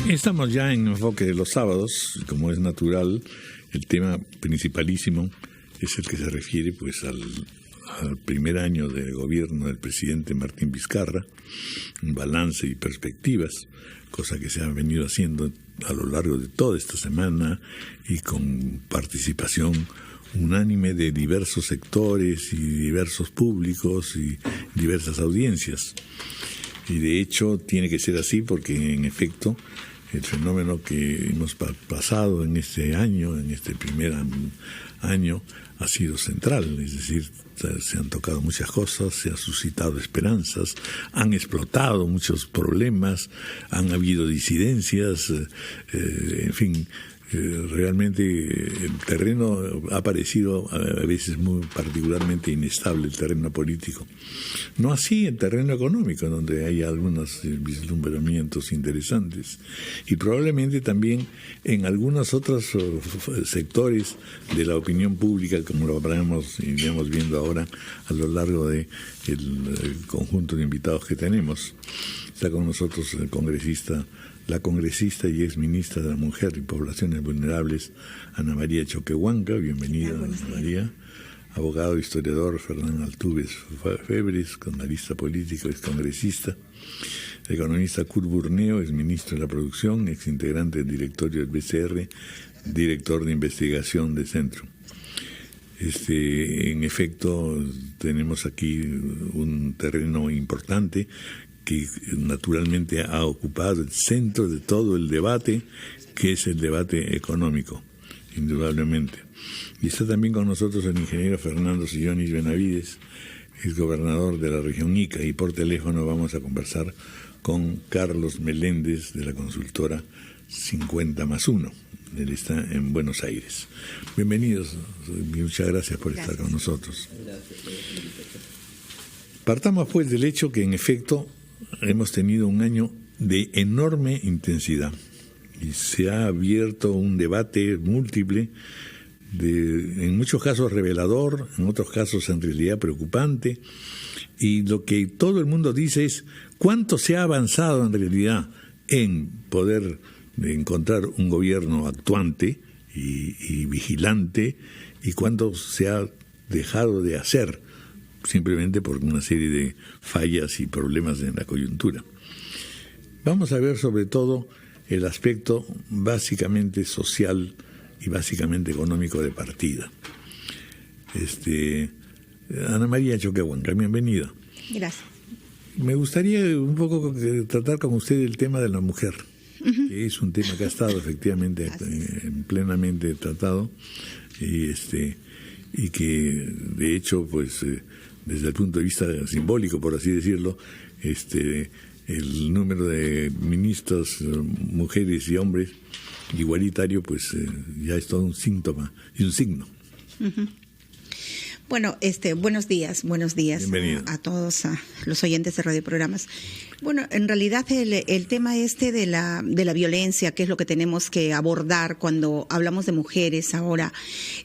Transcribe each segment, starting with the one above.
Estamos ya en enfoque de los sábados, como es natural. El tema principalísimo es el que se refiere pues al primer año de gobierno del presidente Martín Vizcarra, un balance y perspectivas, cosa que se ha venido haciendo a lo largo de toda esta semana y con participación unánime de diversos sectores y diversos públicos y diversas audiencias. Y de hecho tiene que ser así porque en efecto el fenómeno que hemos pasado en este año, en este primer año, ha sido central, es decir, se han tocado muchas cosas, se han suscitado esperanzas, han explotado muchos problemas, han habido disidencias, en fin, realmente el terreno ha parecido a veces muy particularmente inestable, el terreno político. No así el terreno económico, donde hay algunos vislumbramientos interesantes, y probablemente también en algunos otros sectores de la opinión pública, como lo iremos viendo ahora a lo largo de el conjunto de invitados que tenemos. Está con nosotros la congresista y exministra de la Mujer y Poblaciones Vulnerables, Ana María Choquehuanca. Bienvenida, Ana María. Abogado e historiador Fernán Altuve Febres, analista político, excongresista. Economista Kurt Burneo, exministro de la Producción, exintegrante del directorio del BCR, director de investigación de Centro. En efecto, tenemos aquí un terreno importante que naturalmente ha ocupado el centro de todo el debate, que es el debate económico, indudablemente. Y está también con nosotros el ingeniero Fernando Sillonis Benavides, exgobernador de la región Ica, y por teléfono vamos a conversar con Carlos Meléndez de la consultora 50+1. Él está en Buenos Aires. Bienvenidos, muchas gracias por estar con nosotros. Partamos pues del hecho que en efecto hemos tenido un año de enorme intensidad y se ha abierto un debate múltiple, en muchos casos revelador, en otros casos en realidad preocupante, y lo que todo el mundo dice es cuánto se ha avanzado en realidad en poder encontrar un gobierno actuante y vigilante, y cuánto se ha dejado de hacer simplemente por una serie de fallas y problemas en la coyuntura. Vamos a ver sobre todo el aspecto básicamente social y básicamente económico de partida. Ana María Choquehuanca, bienvenida. Gracias. Me gustaría un poco tratar con usted el tema de la mujer, que es un tema que ha estado efectivamente plenamente tratado y que de hecho pues desde el punto de vista simbólico, por así decirlo, el número de ministros, mujeres y hombres igualitario, pues ya es todo un síntoma y un signo. Uh-huh. Bueno, buenos días a todos a los oyentes de radioprogramas. Bueno, en realidad el tema de la violencia, que es lo que tenemos que abordar cuando hablamos de mujeres ahora,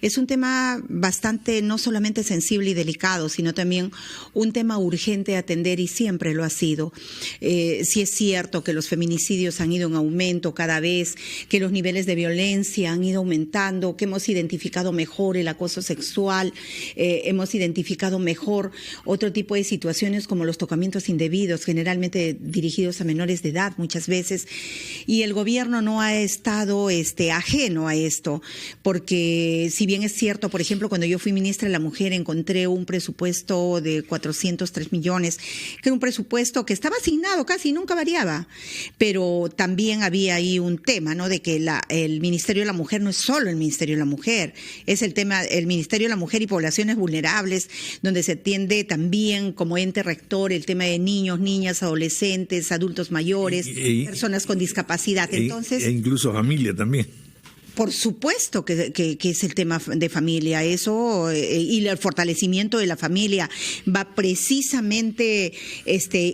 es un tema bastante no solamente sensible y delicado, sino también un tema urgente a atender, y siempre lo ha sido. Sí es cierto que los feminicidios han ido en aumento cada vez, que los niveles de violencia han ido aumentando, que hemos identificado mejor el acoso sexual, hemos identificado mejor otro tipo de situaciones como los tocamientos indebidos, generalmente dirigidos a menores de edad muchas veces, y el gobierno no ha estado ajeno a esto, porque si bien es cierto, por ejemplo, cuando yo fui ministra de la Mujer encontré un presupuesto de 403 millones, que era un presupuesto que estaba asignado casi, nunca variaba, pero también había ahí un tema, ¿no?, de que el Ministerio de la Mujer no es solo el Ministerio de la Mujer, es el Ministerio de la Mujer y Poblaciones Vulnerables, donde se atiende también como ente rector el tema de niños, niñas, adolescentes, adultos mayores, personas con discapacidad. Entonces, e incluso familia también. Por supuesto que es el tema de familia, eso y el fortalecimiento de la familia va precisamente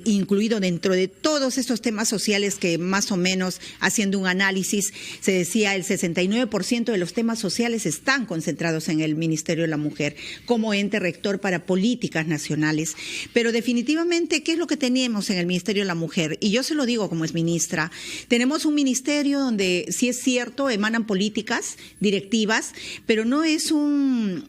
incluido dentro de todos estos temas sociales que más o menos, haciendo un análisis, se decía el 69% de los temas sociales están concentrados en el Ministerio de la Mujer como ente rector para políticas nacionales. Pero definitivamente, ¿qué es lo que tenemos en el Ministerio de la Mujer? Y yo se lo digo como es ministra, tenemos un ministerio donde, sí es cierto, emanan políticas, directivas, pero no es un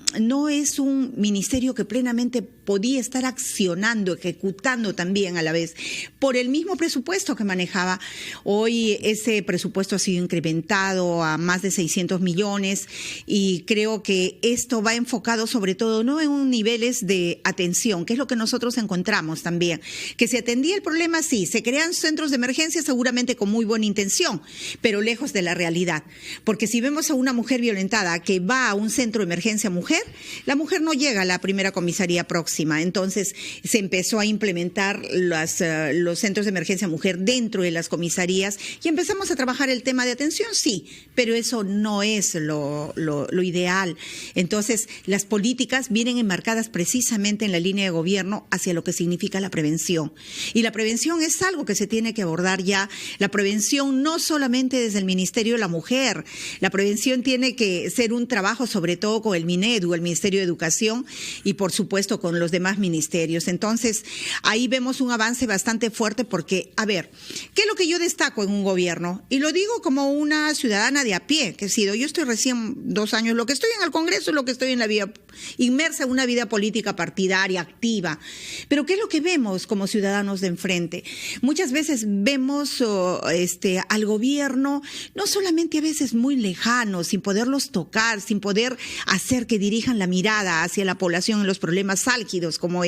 ministerio que plenamente podía estar accionando, ejecutando también a la vez, por el mismo presupuesto que manejaba. Hoy ese presupuesto ha sido incrementado a más de 600 millones y creo que esto va enfocado sobre todo no en un niveles de atención, que es lo que nosotros encontramos también, que se atendía el problema, sí, se crean centros de emergencia seguramente con muy buena intención, pero lejos de la realidad, porque si vemos a una mujer violentada que va a un centro de emergencia mujer, la mujer no llega a la primera comisaría próxima. Entonces se empezó a implementar los centros de emergencia mujer dentro de las comisarías y empezamos a trabajar el tema de atención, sí, pero eso no es lo ideal. Entonces las políticas vienen enmarcadas precisamente en la línea de gobierno hacia lo que significa la prevención. Y la prevención es algo que se tiene que abordar ya. La prevención no solamente desde el Ministerio de la Mujer, la prevención tiene que ser un trabajo sobre todo con el MINEDU, el Ministerio de Educación y por supuesto con los demás ministerios. Entonces, ahí vemos un avance bastante fuerte porque, a ver, ¿qué es lo que yo destaco en un gobierno? Y lo digo como una ciudadana de a pie, que he sido, yo estoy recién 2 años, lo que estoy en el Congreso es lo que estoy en la vida, inmersa en una vida política partidaria, activa. Pero ¿qué es lo que vemos como ciudadanos de enfrente? Muchas veces vemos al gobierno, no solamente a veces muy lejano, sin poderlos tocar, sin poder hacer que dirijan la mirada hacia la población en los problemas álgidos como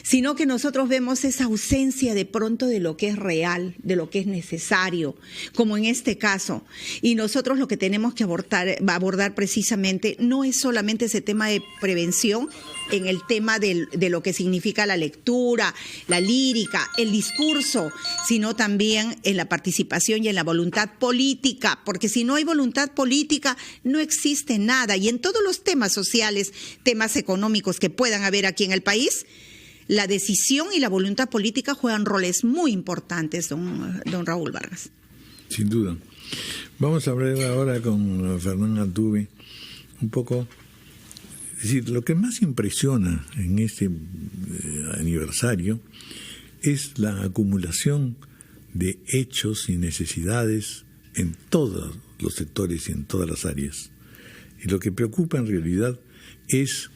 sino que nosotros vemos esa ausencia de pronto de lo que es real, de lo que es necesario, como en este caso. Y nosotros lo que tenemos que abordar precisamente no es solamente ese tema de prevención en el tema de lo que significa la lectura, la lírica, el discurso, sino también en la participación y en la voluntad política, porque si no hay voluntad política no existe nada. Y en todos los temas sociales, temas económicos que puedan haber aquí en el país, la decisión y la voluntad política juegan roles muy importantes, don Raúl Vargas. Sin duda. Vamos a hablar ahora con Fernán Altuve un poco. Es decir, lo que más impresiona en este aniversario es la acumulación de hechos y necesidades en todos los sectores y en todas las áreas. Y lo que preocupa en realidad es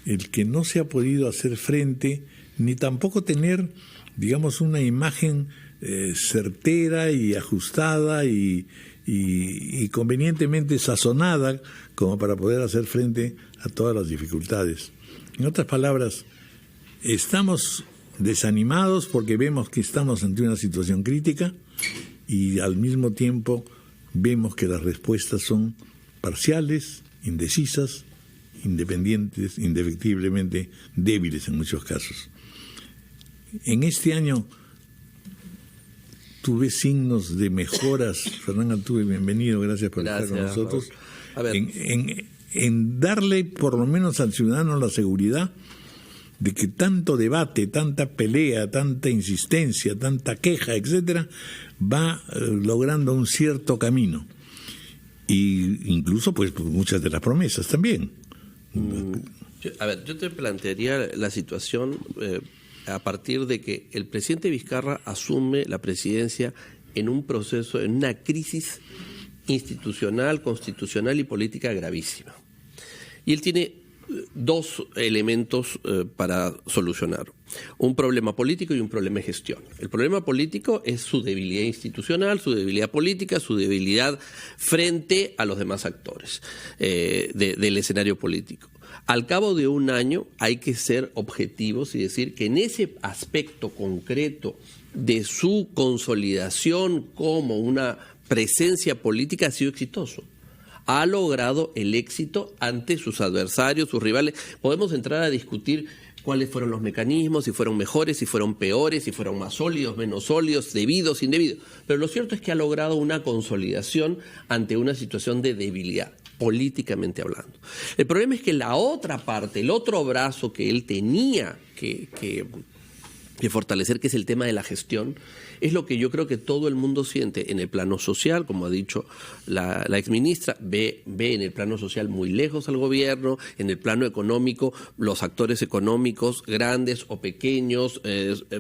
el que no se ha podido hacer frente, ni tampoco tener, digamos, una imagen certera y ajustada y convenientemente sazonada como para poder hacer frente a todas las dificultades. En otras palabras, estamos desanimados porque vemos que estamos ante una situación crítica y al mismo tiempo vemos que las respuestas son parciales, indecisas, independientes, indefectiblemente débiles en muchos casos. En este año, ¿tú ves signos de mejoras? Fernán Altuve, bienvenido, gracias por estar con nosotros. A ver. En darle por lo menos al ciudadano la seguridad de que tanto debate, tanta pelea, tanta insistencia, tanta queja, etcétera, va logrando un cierto camino. Y incluso pues muchas de las promesas también. Yo te plantearía la situación a partir de que el presidente Vizcarra asume la presidencia en un proceso, en una crisis institucional, constitucional y política gravísima. Y él tiene 2 elementos para solucionar: un problema político y un problema de gestión. El problema político es su debilidad institucional, su debilidad política, su debilidad frente a los demás actores del escenario político. Al cabo de un año hay que ser objetivos y decir que en ese aspecto concreto de su consolidación como una presencia política ha sido exitoso. Ha logrado el éxito ante sus adversarios, sus rivales. Podemos entrar a discutir cuáles fueron los mecanismos, si fueron mejores, si fueron peores, si fueron más sólidos, menos sólidos, debidos, indebidos. Pero lo cierto es que ha logrado una consolidación ante una situación de debilidad, políticamente hablando. El problema es que la otra parte, el otro brazo que él tenía que fortalecer, que es el tema de la gestión, es lo que yo creo que todo el mundo siente en el plano social, como ha dicho la exministra, ve en el plano social muy lejos al gobierno, en el plano económico, los actores económicos, grandes o pequeños,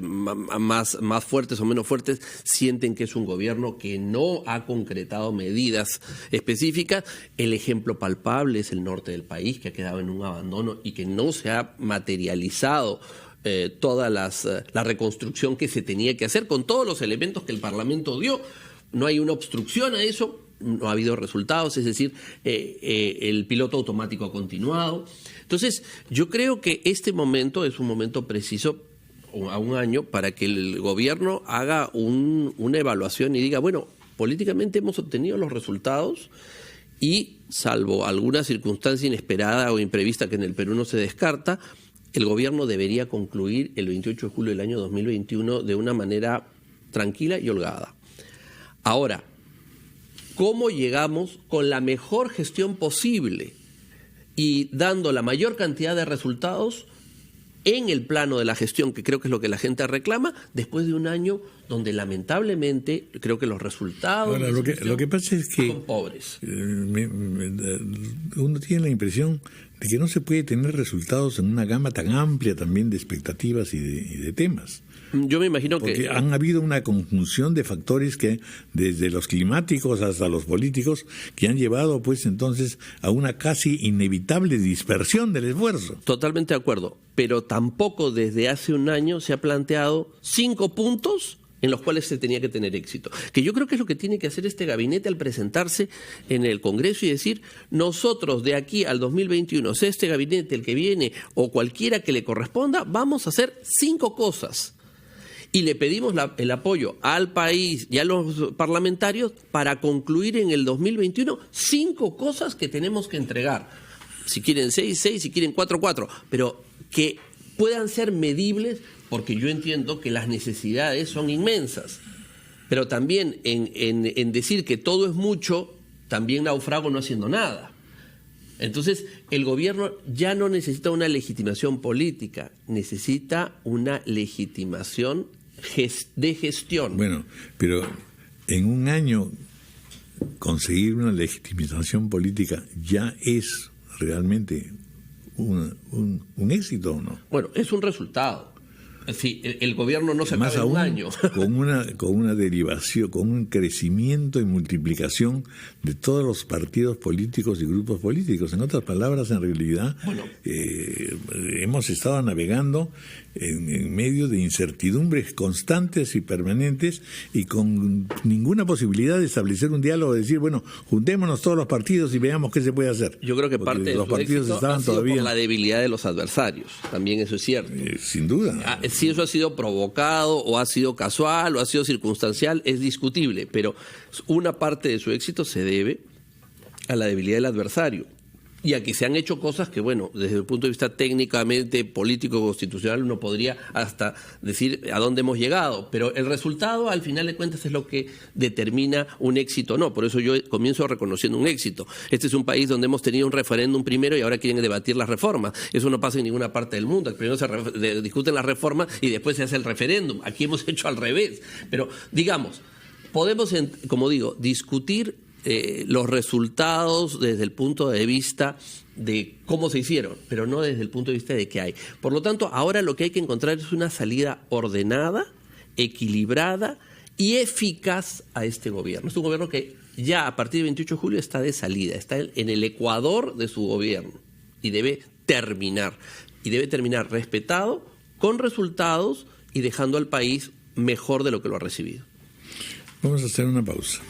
más fuertes o menos fuertes, sienten que es un gobierno que no ha concretado medidas específicas. El ejemplo palpable es el norte del país, que ha quedado en un abandono y que no se ha materializado toda la reconstrucción que se tenía que hacer con todos los elementos que el Parlamento dio. No hay una obstrucción a eso, no ha habido resultados, es decir, el piloto automático ha continuado. Entonces, yo creo que este momento es un momento preciso a un año para que el gobierno haga una evaluación y diga, bueno, políticamente hemos obtenido los resultados y, salvo alguna circunstancia inesperada o imprevista que en el Perú no se descarta, el gobierno debería concluir el 28 de julio del año 2021 de una manera tranquila y holgada. Ahora, ¿cómo llegamos con la mejor gestión posible y dando la mayor cantidad de resultados en el plano de la gestión, que creo que es lo que la gente reclama, después de un año donde lamentablemente creo que los resultados ahora, lo que pasa es que son pobres? Uno tiene la impresión de que no se puede tener resultados en una gama tan amplia también de expectativas y de temas. Yo me imagino porque que han habido una conjunción de factores que, desde los climáticos hasta los políticos, que han llevado pues entonces a una casi inevitable dispersión del esfuerzo. Totalmente de acuerdo, pero tampoco desde hace un año se ha planteado 5 puntos en los cuales se tenía que tener éxito. Que yo creo que es lo que tiene que hacer este gabinete al presentarse en el Congreso y decir, nosotros de aquí al 2021, sea este gabinete el que viene o cualquiera que le corresponda, vamos a hacer 5 cosas. Y le pedimos el apoyo al país y a los parlamentarios para concluir en el 2021 5 cosas que tenemos que entregar. Si quieren 6, si quieren 4, pero que puedan ser medibles, porque yo entiendo que las necesidades son inmensas. Pero también en decir que todo es mucho, también naufrago no haciendo nada. Entonces, el gobierno ya no necesita una legitimación política, necesita una legitimación de gestión. Bueno, pero en un año conseguir una legitimación política ya es realmente un éxito, ¿o no? Bueno, es un resultado. Sí, el gobierno no se acaba en un año. Con una derivación, con un crecimiento y multiplicación de todos los partidos políticos y grupos políticos. En otras palabras, en realidad, hemos estado navegando en medio de incertidumbres constantes y permanentes y con ninguna posibilidad de establecer un diálogo, de decir, bueno, juntémonos todos los partidos y veamos qué se puede hacer. Yo creo que parte de los partidos estaban todavía por la debilidad de los adversarios. También eso es cierto. Sin duda. Si eso ha sido provocado o ha sido casual o ha sido circunstancial, es discutible, pero una parte de su éxito se debe a la debilidad del adversario. Y aquí se han hecho cosas que, bueno, desde el punto de vista técnicamente, político, constitucional, uno podría hasta decir a dónde hemos llegado. Pero el resultado, al final de cuentas, es lo que determina un éxito o no. Por eso yo comienzo reconociendo un éxito. Este es un país donde hemos tenido un referéndum primero y ahora quieren debatir las reformas. Eso no pasa en ninguna parte del mundo. Primero se discuten las reformas y después se hace el referéndum. Aquí hemos hecho al revés. Pero, digamos, podemos, como digo, discutir los resultados desde el punto de vista de cómo se hicieron, pero no desde el punto de vista de qué hay. Por lo tanto, ahora lo que hay que encontrar es una salida ordenada, equilibrada y eficaz a este gobierno. Es un gobierno que ya a partir del 28 de julio está de salida, está en el ecuador de su gobierno y debe terminar. Y debe terminar respetado, con resultados y dejando al país mejor de lo que lo ha recibido. Vamos a hacer una pausa.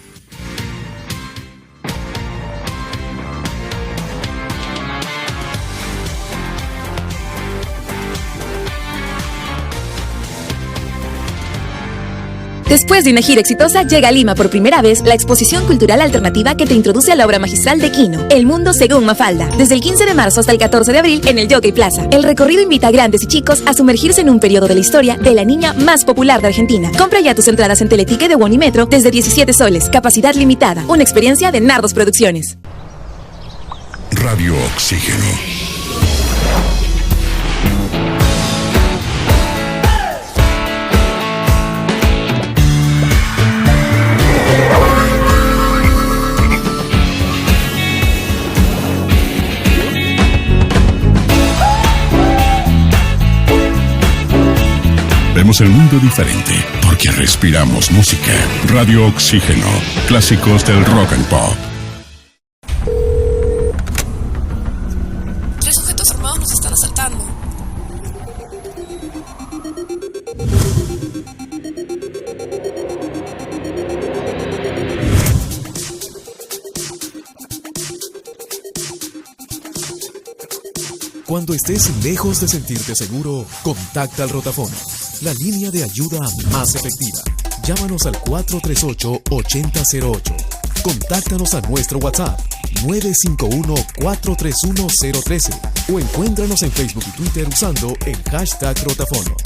Después de una gira exitosa, llega a Lima por primera vez la exposición cultural alternativa que te introduce a la obra magistral de Quino, El Mundo Según Mafalda. Desde el 15 de marzo hasta el 14 de abril en el Jockey Plaza. El recorrido invita a grandes y chicos a sumergirse en un periodo de la historia de la niña más popular de Argentina. Compra ya tus entradas en Teletique de Bonimetro desde 17 soles. Capacidad limitada. Una experiencia de Nardos Producciones. Radio Oxígeno. Vemos el mundo diferente porque respiramos música. Radio Oxígeno. Clásicos del rock and pop. 3 sujetos armados nos están asaltando. Cuando estés lejos de sentirte seguro, contacta al Rotafono, la línea de ayuda más efectiva. Llámanos al 438-8008. Contáctanos a nuestro WhatsApp 951-431-013 o encuéntranos en Facebook y Twitter usando el hashtag Rotafono.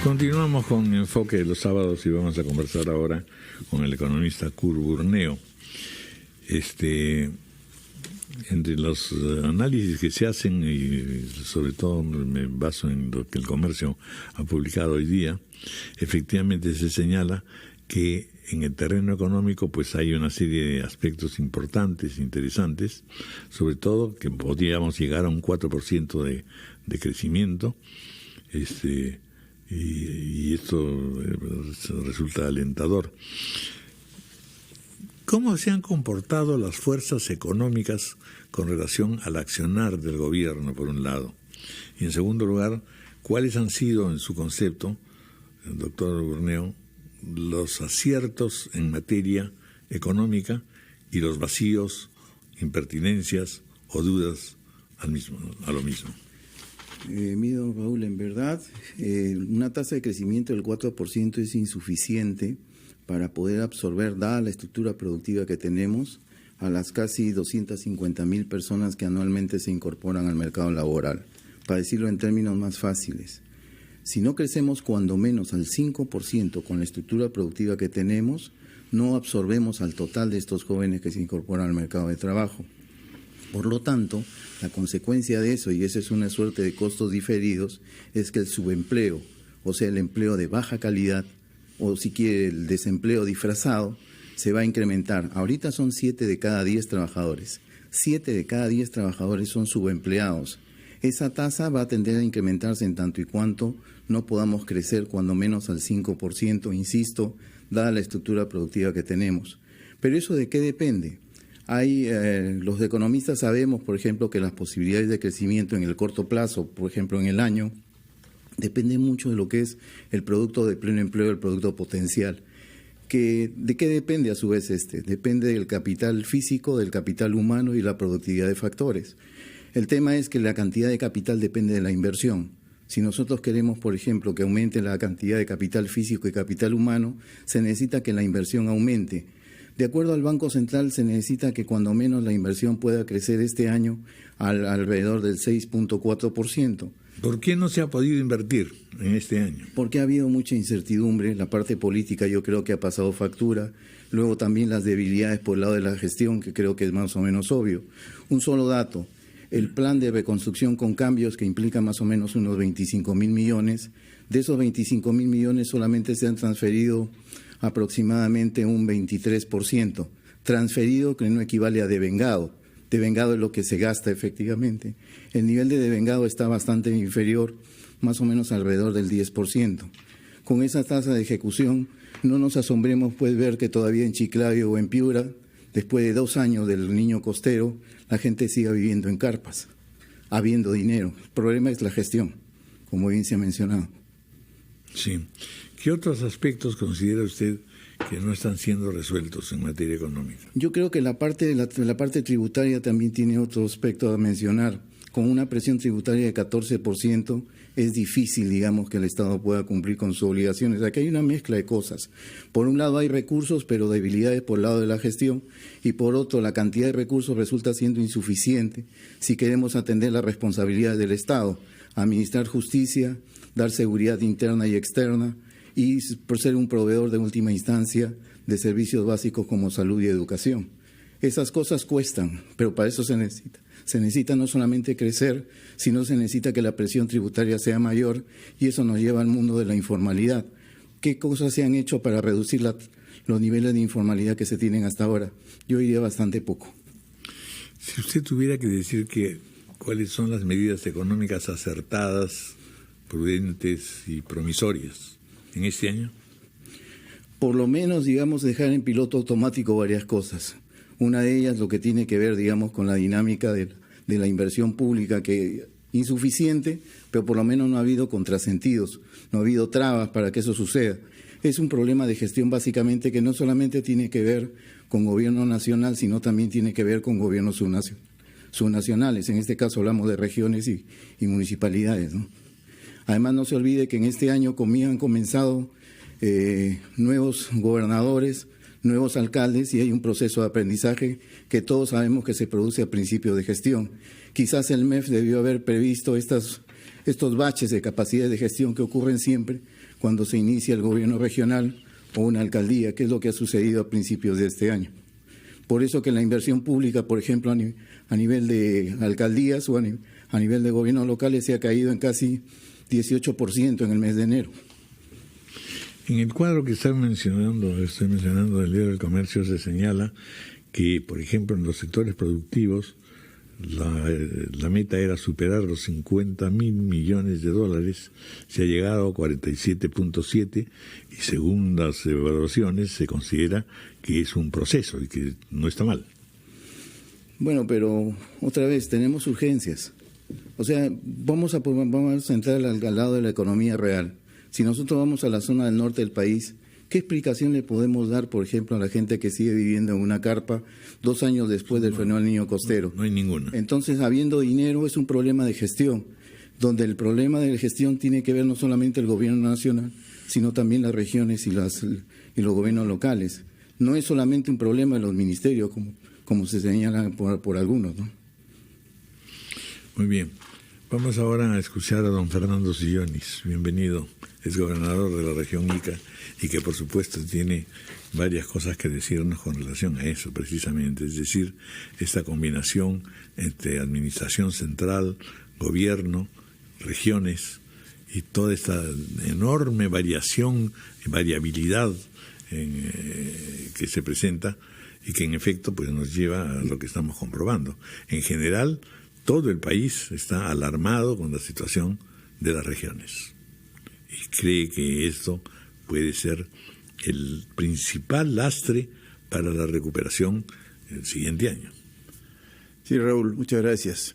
Continuamos con Enfoque de los sábados y vamos a conversar ahora con el economista Kurt Burneo. Entre los análisis que se hacen, y sobre todo me baso en lo que el Comercio ha publicado hoy día, efectivamente se señala que en el terreno económico pues hay una serie de aspectos importantes, interesantes, sobre todo que podríamos llegar a un 4% de crecimiento, y esto resulta alentador. ¿Cómo se han comportado las fuerzas económicas con relación al accionar del gobierno, por un lado? Y en segundo lugar, ¿cuáles han sido, en su concepto, el doctor Burneo, los aciertos en materia económica y los vacíos, impertinencias o dudas a lo mismo? Don Raúl, en verdad, una tasa de crecimiento del 4% es insuficiente para poder absorber, dada la estructura productiva que tenemos, a las casi 250.000 personas que anualmente se incorporan al mercado laboral. Para decirlo en términos más fáciles, si no crecemos cuando menos al 5% con la estructura productiva que tenemos, no absorbemos al total de estos jóvenes que se incorporan al mercado de trabajo. Por lo tanto, la consecuencia de eso, y esa es una suerte de costos diferidos, es que el subempleo, o sea, el empleo de baja calidad, o si quiere el desempleo disfrazado, se va a incrementar. Ahorita son 7 de cada 10 trabajadores. 7 de cada 10 trabajadores son subempleados. Esa tasa va a tender a incrementarse en tanto y cuanto no podamos crecer cuando menos al 5%, insisto, dada la estructura productiva que tenemos. Pero ¿eso de qué depende? Los economistas sabemos, por ejemplo, que las posibilidades de crecimiento en el corto plazo, por ejemplo, en el año, dependen mucho de lo que es el producto de pleno empleo, el producto potencial. ¿De qué depende a su vez Depende del capital físico, del capital humano y la productividad de factores. El tema es que la cantidad de capital depende de la inversión. Si nosotros queremos, por ejemplo, que aumente la cantidad de capital físico y capital humano, se necesita que la inversión aumente. De acuerdo al Banco Central, se necesita que cuando menos la inversión pueda crecer este año alrededor del 6.4%. ¿Por qué no se ha podido invertir en este año? Porque ha habido mucha incertidumbre. La parte política yo creo que ha pasado factura. Luego también las debilidades por el lado de la gestión, que creo que es más o menos obvio. Un solo dato. El plan de reconstrucción con cambios, que implica más o menos unos 25.000 millones, de esos 25.000 millones solamente se han transferido aproximadamente un 23%. Transferido que no equivale a devengado. Devengado es lo que se gasta efectivamente. El nivel de devengado está bastante inferior, más o menos alrededor del 10%. Con esa tasa de ejecución no nos asombremos pues ver que todavía en Chiclayo o en Piura, después de 2 años del Niño Costero, la gente siga viviendo en carpas, habiendo dinero. El problema es la gestión. como bien se ha mencionado. Sí. ¿Qué otros aspectos considera usted que no están siendo resueltos en materia económica? Yo creo que la parte tributaria también tiene otro aspecto a mencionar. Con una presión tributaria de 14% es difícil, digamos, que el Estado pueda cumplir con sus obligaciones. Aquí hay una mezcla de cosas. Por un lado hay recursos, pero debilidades por el lado de la gestión, y por otro la cantidad de recursos resulta siendo insuficiente si queremos atender las responsabilidades del Estado, administrar justicia, dar seguridad interna y externa, y por ser un proveedor de última instancia de servicios básicos como salud y educación. Esas cosas cuestan, pero para eso se necesita. Se necesita no solamente crecer, sino se necesita que la presión tributaria sea mayor, y eso nos lleva al mundo de la informalidad. ¿Qué cosas se han hecho para reducir los niveles de informalidad que se tienen hasta ahora? Yo diría bastante poco. Si usted tuviera que decir cuáles son las medidas económicas acertadas, prudentes y promisorias en este año. Por lo menos, digamos, dejar en piloto automático varias cosas. Una de ellas lo que tiene que ver, digamos, con la dinámica de la inversión pública, que insuficiente, pero por lo menos no ha habido contrasentidos, no ha habido trabas para que eso suceda. Es un problema de gestión básicamente que no solamente tiene que ver con gobierno nacional, sino también tiene que ver con gobiernos subnacionales. En este caso hablamos de regiones y municipalidades, ¿no? Además, no se olvide que en este año han comenzado nuevos gobernadores, nuevos alcaldes, y hay un proceso de aprendizaje que todos sabemos que se produce a principio de gestión. Quizás el MEF debió haber previsto estos baches de capacidad de gestión que ocurren siempre cuando se inicia el gobierno regional o una alcaldía, que es lo que ha sucedido a principios de este año. Por eso que la inversión pública, por ejemplo, a nivel de alcaldías o a nivel de gobiernos locales se ha caído en casi 18% en el mes de enero. En el cuadro que estoy mencionando del Diario del Comercio, se señala que, por ejemplo, en los sectores productivos, la meta era superar los 50.000 millones de dólares, se ha llegado a 47.7, y según las evaluaciones se considera que es un proceso y que no está mal. Bueno, pero otra vez tenemos urgencias. O sea, vamos a entrar al lado de la economía real. Si nosotros vamos a la zona del norte del país, ¿qué explicación le podemos dar, por ejemplo, a la gente que sigue viviendo en una carpa 2 años después del fenómeno del Niño Costero? No hay ninguna. Entonces, habiendo dinero, es un problema de gestión, donde el problema de gestión tiene que ver no solamente el gobierno nacional, sino también las regiones y los gobiernos locales. No es solamente un problema de los ministerios, como se señala por algunos, ¿no? Muy bien. Vamos ahora a escuchar a don Fernando Sillonis. Bienvenido. Es gobernador de la región Ica y que, por supuesto, tiene varias cosas que decirnos con relación a eso, precisamente. Es decir, esta combinación entre administración central, gobierno, regiones y toda esta enorme variación y variabilidad que se presenta y que, en efecto, pues nos lleva a lo que estamos comprobando. En general, todo el país está alarmado con la situación de las regiones y cree que esto puede ser el principal lastre para la recuperación el siguiente año. Sí, Raúl, muchas gracias.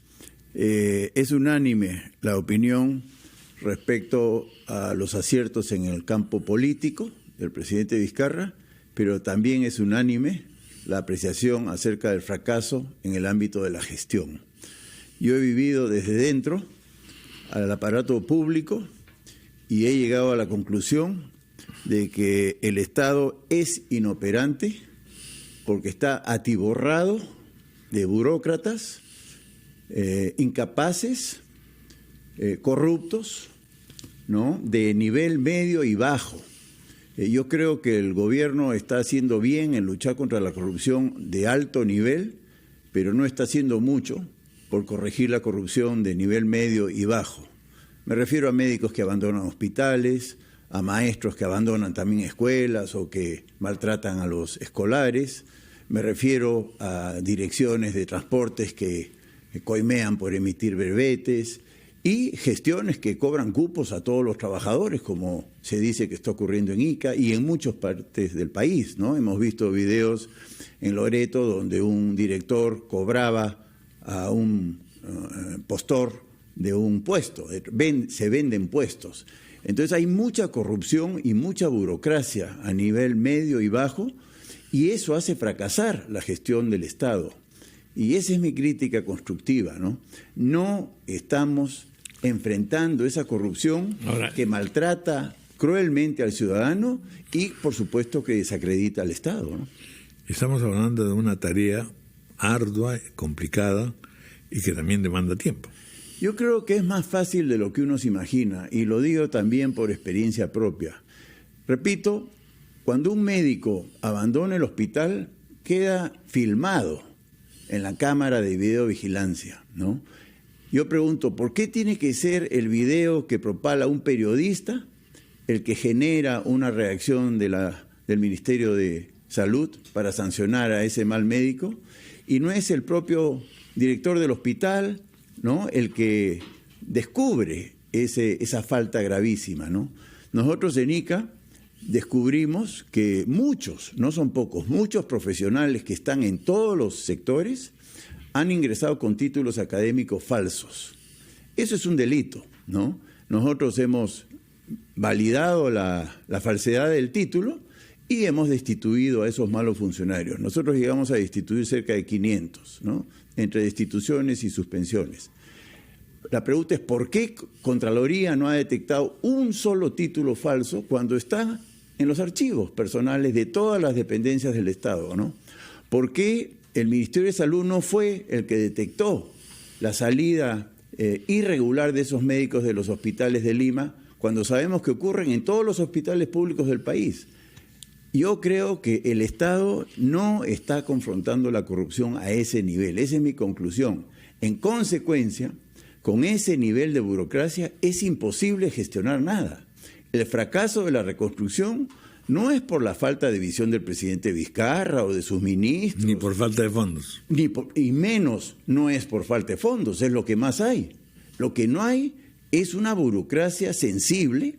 Es unánime la opinión respecto a los aciertos en el campo político del presidente Vizcarra, pero también es unánime la apreciación acerca del fracaso en el ámbito de la gestión. Yo he vivido desde dentro al aparato público y he llegado a la conclusión de que el Estado es inoperante porque está atiborrado de burócratas, incapaces, corruptos, ¿no?, de nivel medio y bajo. Yo creo que el gobierno está haciendo bien en luchar contra la corrupción de alto nivel, pero no está haciendo mucho por corregir la corrupción de nivel medio y bajo. Me refiero a médicos que abandonan hospitales, a maestros que abandonan también escuelas o que maltratan a los escolares. Me refiero a direcciones de transportes que coimean por emitir brevetes y gestiones que cobran cupos a todos los trabajadores, como se dice que está ocurriendo en Ica y en muchas partes del país, ¿no? Hemos visto videos en Loreto donde un director cobraba a un postor de un puesto, se venden puestos. Entonces hay mucha corrupción y mucha burocracia a nivel medio y bajo, y eso hace fracasar la gestión del Estado. Y esa es mi crítica constructiva, ¿no? No estamos enfrentando esa corrupción que maltrata cruelmente al ciudadano y, por supuesto, que desacredita al Estado, ¿no? Estamos hablando de una tarea ardua, complicada y que también demanda tiempo. Yo creo que es más fácil de lo que uno se imagina, y lo digo también por experiencia propia. Repito, cuando un médico abandona el hospital, queda filmado en la cámara de videovigilancia, ¿no? Yo pregunto, ¿por qué tiene que ser el video que propala un periodista el que genera una reacción del Ministerio de Salud para sancionar a ese mal médico? Y no es el propio director del hospital, ¿no?, el que descubre esa falta gravísima, ¿no? Nosotros en ICA descubrimos que muchos, no son pocos, muchos profesionales que están en todos los sectores han ingresado con títulos académicos falsos. Eso es un delito, ¿no? Nosotros hemos validado la falsedad del título y hemos destituido a esos malos funcionarios. Nosotros llegamos a destituir cerca de 500, ¿no?, entre destituciones y suspensiones. La pregunta es, ¿por qué Contraloría no ha detectado un solo título falso cuando está en los archivos personales de todas las dependencias del Estado, ¿no? ¿Por qué el Ministerio de Salud no fue el que detectó la salida irregular de esos médicos de los hospitales de Lima, cuando sabemos que ocurren en todos los hospitales públicos del país? Yo creo que el Estado no está confrontando la corrupción a ese nivel. Esa es mi conclusión. En consecuencia, con ese nivel de burocracia es imposible gestionar nada. El fracaso de la reconstrucción no es por la falta de visión del presidente Vizcarra o de sus ministros. Ni por falta de fondos. Y menos no es por falta de fondos, es lo que más hay. Lo que no hay es una burocracia sensible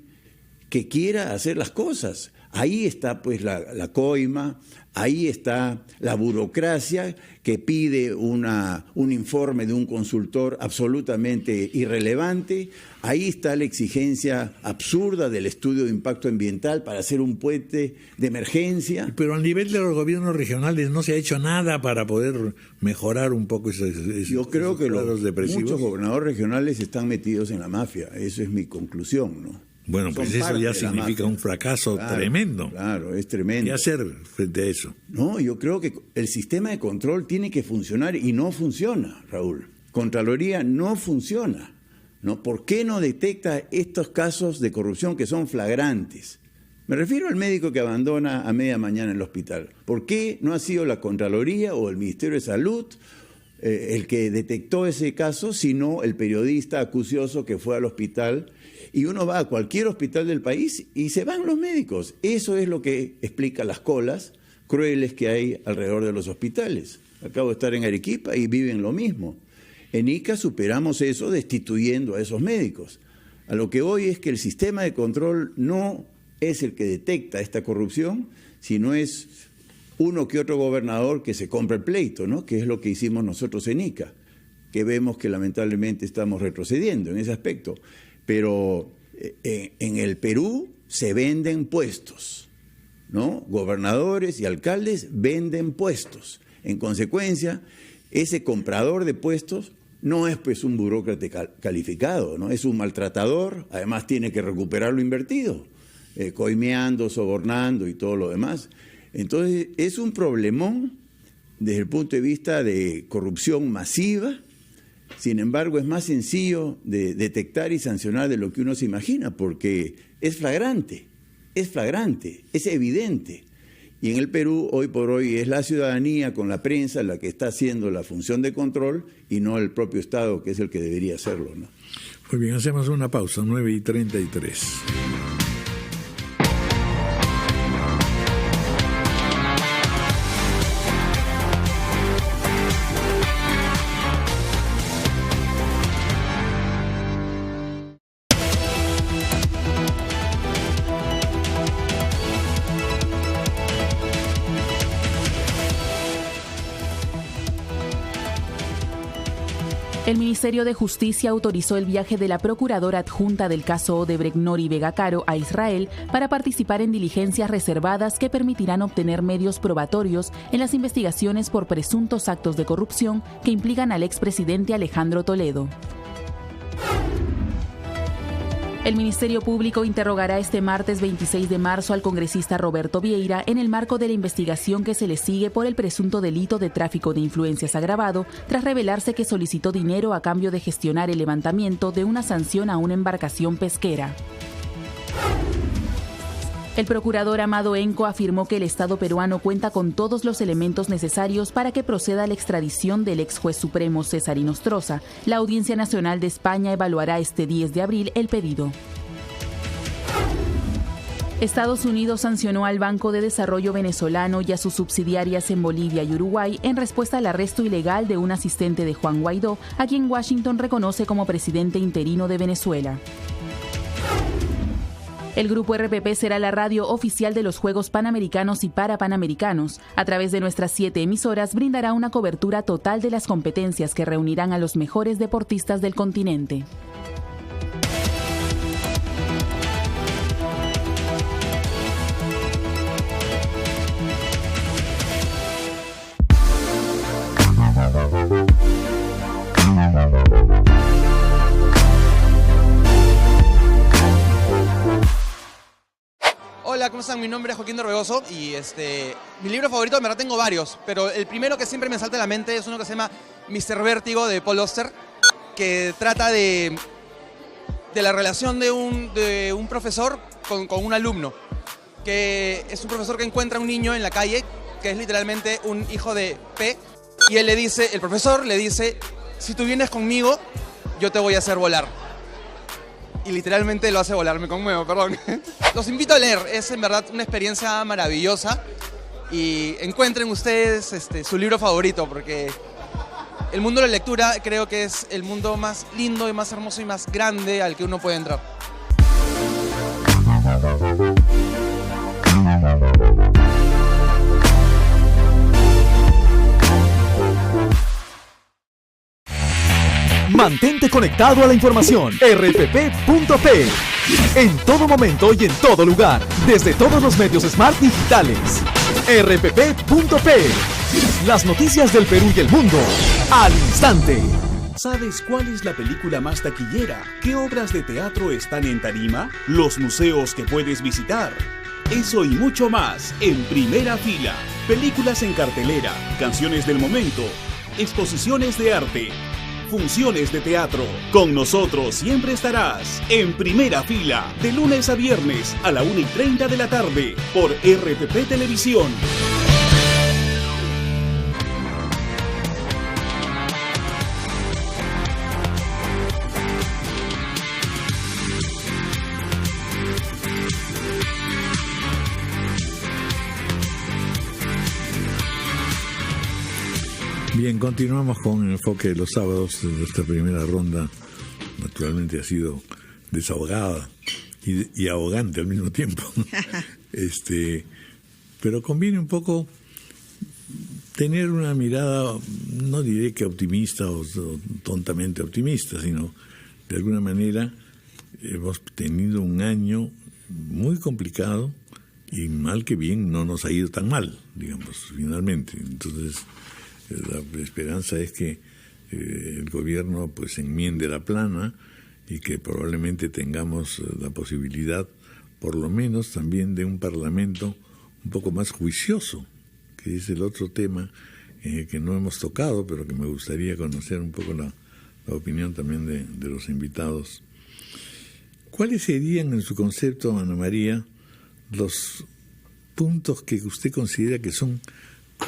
que quiera hacer las cosas. Ahí está pues la coima, ahí está la burocracia que pide un informe de un consultor absolutamente irrelevante, ahí está la exigencia absurda del estudio de impacto ambiental para hacer un puente de emergencia. Pero a nivel de los gobiernos regionales no se ha hecho nada para poder mejorar un poco esos Yo creo que depresivos. Muchos gobernadores regionales están metidos en la mafia, eso es mi conclusión, ¿no? Bueno, pues eso ya significa un fracaso tremendo. Claro, es tremendo. ¿Qué hacer frente a eso? No, yo creo que el sistema de control tiene que funcionar y no funciona, Raúl. Contraloría no funciona, ¿no? ¿Por qué no detecta estos casos de corrupción que son flagrantes? Me refiero al médico que abandona a media mañana el hospital. ¿Por qué no ha sido la Contraloría o el Ministerio de Salud el que detectó ese caso, sino el periodista acucioso que fue al hospital? Y uno va a cualquier hospital del país y se van los médicos. Eso es lo que explica las colas crueles que hay alrededor de los hospitales. Acabo de estar en Arequipa y viven lo mismo. En ICA superamos eso destituyendo a esos médicos. A lo que voy es que el sistema de control no es el que detecta esta corrupción, sino es uno que otro gobernador que se compra el pleito, ¿no?, que es lo que hicimos nosotros en ICA, que vemos que lamentablemente estamos retrocediendo en ese aspecto. Pero en el Perú se venden puestos, ¿no? Gobernadores y alcaldes venden puestos. En consecuencia, ese comprador de puestos no es pues un burócrata calificado, ¿no? Es un maltratador, además tiene que recuperar lo invertido, coimeando, sobornando y todo lo demás. Entonces, es un problemón desde el punto de vista de corrupción masiva. Sin embargo, es más sencillo de detectar y sancionar de lo que uno se imagina, porque es flagrante, es evidente. Y en el Perú, hoy por hoy, es la ciudadanía con la prensa la que está haciendo la función de control y no el propio Estado, que es el que debería hacerlo, ¿no? Muy bien, hacemos una pausa, 9:33. El Ministerio de Justicia autorizó el viaje de la procuradora adjunta del caso Odebrecht, Nori Vega Caro, a Israel para participar en diligencias reservadas que permitirán obtener medios probatorios en las investigaciones por presuntos actos de corrupción que implican al expresidente Alejandro Toledo. El Ministerio Público interrogará este martes 26 de marzo al congresista Roberto Vieira en el marco de la investigación que se le sigue por el presunto delito de tráfico de influencias agravado, tras revelarse que solicitó dinero a cambio de gestionar el levantamiento de una sanción a una embarcación pesquera. El procurador Amado Enco afirmó que el Estado peruano cuenta con todos los elementos necesarios para que proceda a la extradición del ex juez supremo César Inostroza. La Audiencia Nacional de España evaluará este 10 de abril el pedido. Estados Unidos sancionó al Banco de Desarrollo venezolano y a sus subsidiarias en Bolivia y Uruguay en respuesta al arresto ilegal de un asistente de Juan Guaidó, a quien Washington reconoce como presidente interino de Venezuela. El Grupo RPP será la radio oficial de los Juegos Panamericanos y Parapanamericanos. A través de nuestras 7 emisoras brindará una cobertura total de las competencias que reunirán a los mejores deportistas del continente. Hola, ¿cómo están? Mi nombre es Joaquín Dorbegoso y mi libro favorito, en verdad tengo varios, pero el primero que siempre me salta a la mente es uno que se llama Mr. Vértigo, de Paul Auster, que trata de la relación de un profesor con un alumno, que es un profesor que encuentra a un niño en la calle, que es literalmente un hijo de P, y el profesor le dice, si tú vienes conmigo, yo te voy a hacer volar. Y literalmente lo hace volar, me conmuevo, perdón. Los invito a leer, es en verdad una experiencia maravillosa y encuentren ustedes su libro favorito, porque el mundo de la lectura creo que es el mundo más lindo y más hermoso y más grande al que uno puede entrar. Mantente conectado a la información. rpp.p. En todo momento y en todo lugar. Desde todos los medios smart digitales. rpp.p. Las noticias del Perú y el mundo. Al instante. ¿Sabes cuál es la película más taquillera? ¿Qué obras de teatro están en tarima? ¿Los museos que puedes visitar? Eso y mucho más en Primera Fila. Películas en cartelera, canciones del momento, exposiciones de arte, funciones de teatro. Con nosotros siempre estarás en Primera Fila, de lunes a viernes a la 1:30 de la tarde por RPP Televisión. Bien, continuamos con el enfoque de los sábados. Esta primera ronda naturalmente ha sido desahogada y ahogante al mismo tiempo. Pero conviene un poco tener una mirada, no diré que optimista o tontamente optimista, sino de alguna manera hemos tenido un año muy complicado y mal que bien no nos ha ido tan mal, digamos, finalmente. Entonces, la esperanza es que el gobierno pues enmiende la plana y que probablemente tengamos la posibilidad, por lo menos también, de un parlamento un poco más juicioso, que es el otro tema que no hemos tocado, pero que me gustaría conocer un poco la opinión también de los invitados. ¿Cuáles serían, en su concepto, Ana María, los puntos que usted considera que son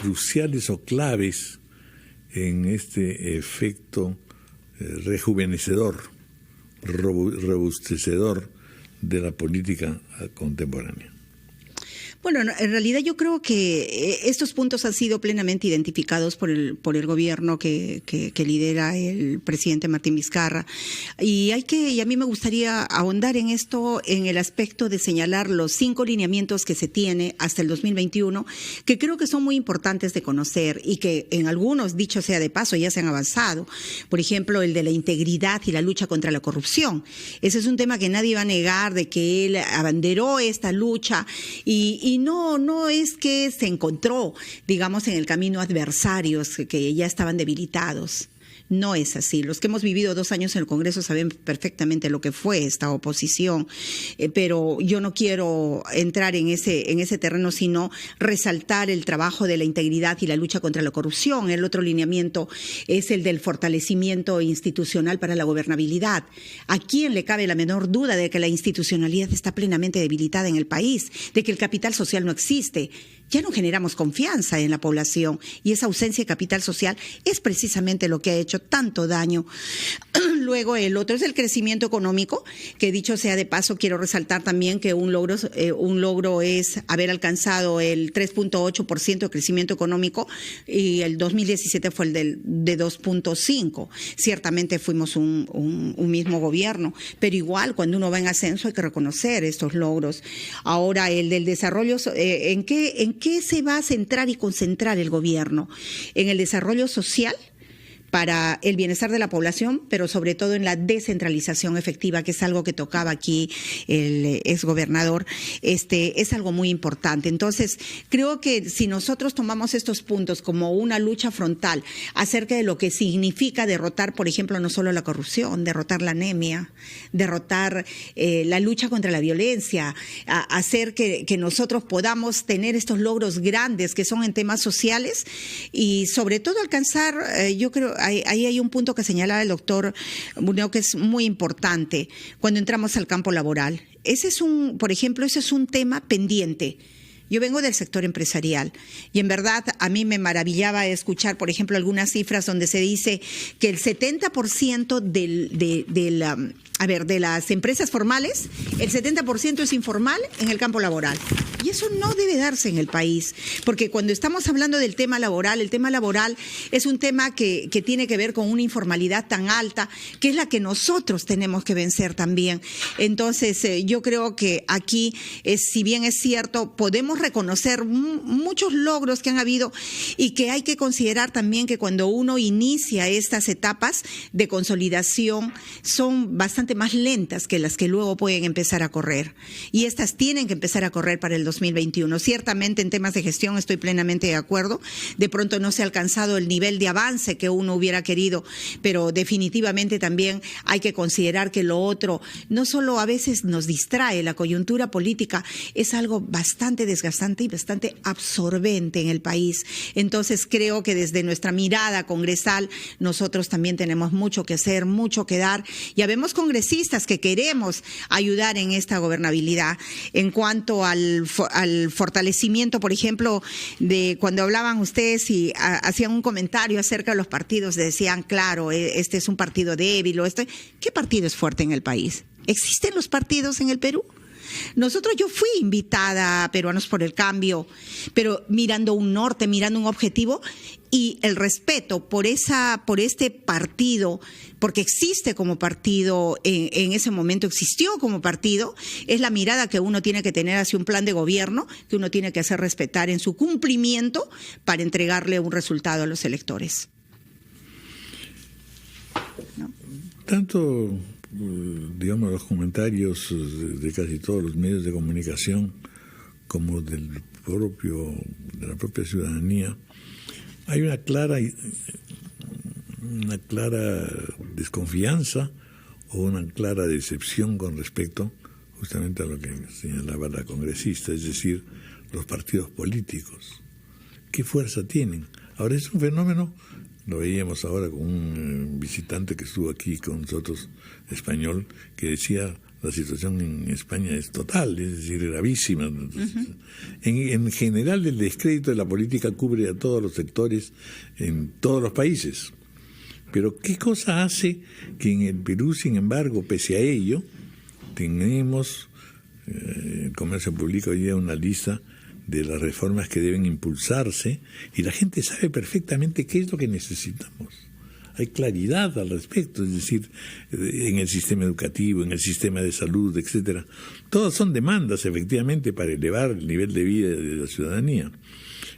cruciales o claves en este efecto rejuvenecedor, robustecedor de la política contemporánea? Bueno, en realidad yo creo que estos puntos han sido plenamente identificados por el gobierno que lidera el presidente Martín Vizcarra. Y a mí me gustaría ahondar en esto en el aspecto de señalar los 5 lineamientos que se tiene hasta el 2021, que creo que son muy importantes de conocer y que en algunos, dicho sea de paso, ya se han avanzado. Por ejemplo, el de la integridad y la lucha contra la corrupción. Ese es un tema que nadie va a negar, de que él abanderó esta lucha y no es que se encontró, digamos, en el camino adversarios que ya estaban debilitados. No es así. Los que hemos vivido 2 años en el Congreso saben perfectamente lo que fue esta oposición, pero yo no quiero entrar en ese terreno, sino resaltar el trabajo de la integridad y la lucha contra la corrupción. El otro lineamiento es el del fortalecimiento institucional para la gobernabilidad. ¿A quién le cabe la menor duda de que la institucionalidad está plenamente debilitada en el país, de que el capital social no existe? Ya no generamos confianza en la población y esa ausencia de capital social es precisamente lo que ha hecho tanto daño. Luego el otro es el crecimiento económico, que dicho sea de paso quiero resaltar también que un logro es haber alcanzado el 3.8% de crecimiento económico y el 2017 fue el de 2.5%. Ciertamente fuimos un mismo gobierno, pero igual cuando uno va en ascenso hay que reconocer estos logros. Ahora el del desarrollo, ¿en qué se va a centrar y concentrar el gobierno? En el desarrollo social para el bienestar de la población, pero sobre todo en la descentralización efectiva, que es algo que tocaba aquí el exgobernador, es algo muy importante. Entonces, creo que si nosotros tomamos estos puntos como una lucha frontal acerca de lo que significa derrotar, por ejemplo, no solo la corrupción, derrotar la anemia, derrotar la lucha contra la violencia, hacer que nosotros podamos tener estos logros grandes que son en temas sociales y sobre todo alcanzar, yo creo, ahí hay un punto que señalaba el doctor Buneo que es muy importante cuando entramos al campo laboral. Por ejemplo, ese es un tema pendiente. Yo vengo del sector empresarial y en verdad a mí me maravillaba escuchar, por ejemplo, algunas cifras donde se dice que el 70% de las empresas formales, el 70% es informal en el campo laboral. Y eso no debe darse en el país, porque cuando estamos hablando del tema laboral, el tema laboral es un tema que tiene que ver con una informalidad tan alta, que es la que nosotros tenemos que vencer también. Entonces, yo creo que aquí, si bien es cierto, podemos reconocer muchos logros que han habido y que hay que considerar también que cuando uno inicia estas etapas de consolidación son bastante más lentas que las que luego pueden empezar a correr. Y estas tienen que empezar a correr para el 2021. Ciertamente en temas de gestión estoy plenamente de acuerdo. De pronto no se ha alcanzado el nivel de avance que uno hubiera querido, pero definitivamente también hay que considerar que lo otro no solo a veces nos distrae, la coyuntura política es algo bastante desgastante y bastante absorbente en el país. Entonces creo que desde nuestra mirada congresal nosotros también tenemos mucho que hacer, mucho que dar. Ya vemos congresistas que queremos ayudar en esta gobernabilidad. En cuanto al fortalecimiento, por ejemplo, de cuando hablaban ustedes y hacían un comentario acerca de los partidos, decían, claro, este es un partido débil o ¿qué partido es fuerte en el país? ¿Existen los partidos en el Perú? Yo fui invitada a Peruanos por el Cambio, pero mirando un norte, mirando un objetivo y el respeto por este partido, porque existe como partido, en ese momento existió como partido, es la mirada que uno tiene que tener hacia un plan de gobierno que uno tiene que hacer respetar en su cumplimiento para entregarle un resultado a los electores. ¿No? Tanto, digamos, los comentarios de casi todos los medios de comunicación como de la propia ciudadanía, hay una clara desconfianza o una clara decepción con respecto justamente a lo que señalaba la congresista, es decir, los partidos políticos. ¿Qué fuerza tienen? Ahora es un fenómeno, lo veíamos ahora con un visitante que estuvo aquí con nosotros, español, que decía la situación en España es total, es decir, gravísima. Uh-huh. En general, el descrédito de la política cubre a todos los sectores en todos los países. Pero ¿qué cosa hace que en el Perú, sin embargo, pese a ello, tenemos, el Comercio publica hoy día una lista de las reformas que deben impulsarse, y la gente sabe perfectamente qué es lo que necesitamos. Hay claridad al respecto, es decir, en el sistema educativo, en el sistema de salud, etcétera. Todas son demandas, efectivamente, para elevar el nivel de vida de la ciudadanía.